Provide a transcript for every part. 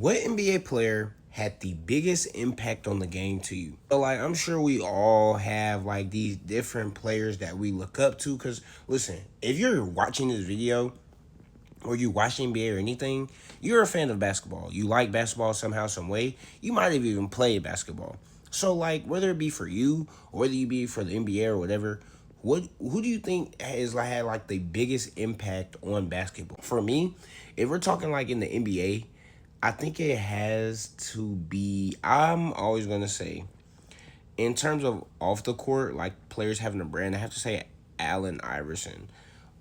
What NBA player had the biggest impact on the game to you? So, like, I'm sure we all have like these different players that we look up to. Cause listen, if you're watching this video or you watch NBA or anything, you're a fan of basketball. You like basketball somehow, some way. You might have even played basketball. So, like, whether it be for you or whether you be for the NBA or whatever, who do you think has like had like the biggest impact on basketball? For me, if we're talking like in the NBA, I think it has to be. I'm always gonna say, in terms of off the court, like players having a brand, I have to say Allen Iverson.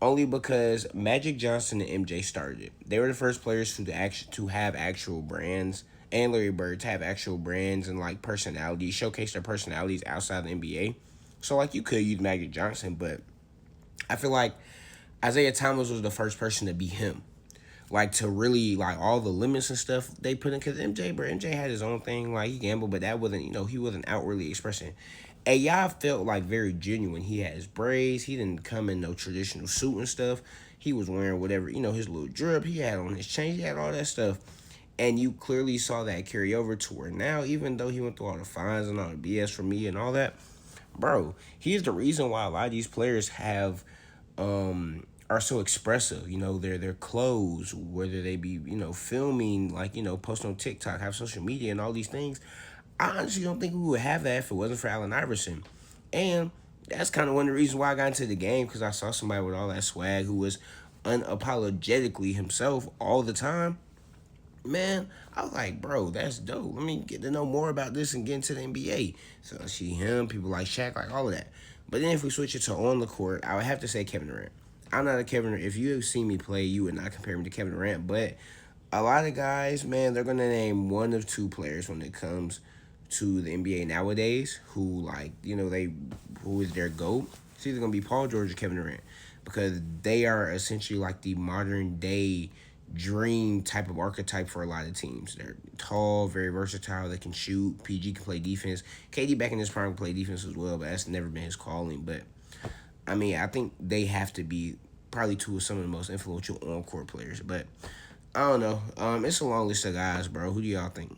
Only because Magic Johnson and MJ started it. They were the first players to have actual brands, and Larry Bird to have actual brands and like personalities, showcase their personalities outside the NBA. So like you could use Magic Johnson, but I feel like Isaiah Thomas was the first person to be him. Like to really like all the limits and stuff they put in, because MJ had his own thing, like he gambled, but that wasn't, he wasn't outwardly expressing. And y'all felt like very genuine. He had his braids. He didn't come in no traditional suit and stuff. He was wearing whatever, his little drip. He had on his chain. He had all that stuff. And you clearly saw that carry over to where now, even though he went through all the fines and all the BS for me and all that, bro, he's the reason why a lot of these players have are so expressive. Their clothes, whether they be, filming, like, post on TikTok, have social media and all these things. I honestly don't think we would have that if it wasn't for Allen Iverson. And that's kind of one of the reasons why I got into the game, because I saw somebody with all that swag who was unapologetically himself all the time. Man, I was like, bro, that's dope. Let me get to know more about this and get into the NBA. So I see him, people like Shaq, like all of that. But then if we switch it to on the court, I would have to say Kevin Durant. I'm not a Kevin Durant. If you have seen me play, you would not compare me to Kevin Durant. But a lot of guys, man, they're gonna name one of two players when it comes to the NBA nowadays who like, who is their GOAT. It's either gonna be Paul George or Kevin Durant, because they are essentially like the modern day dream type of archetype for a lot of teams. They're tall, very versatile. They can shoot. PG can play defense. KD back in his prime can play defense as well, but that's never been his calling. But I mean, I think they have to be probably two of some of the most influential on court players. But I don't know. It's a long list of guys, bro. Who do y'all think?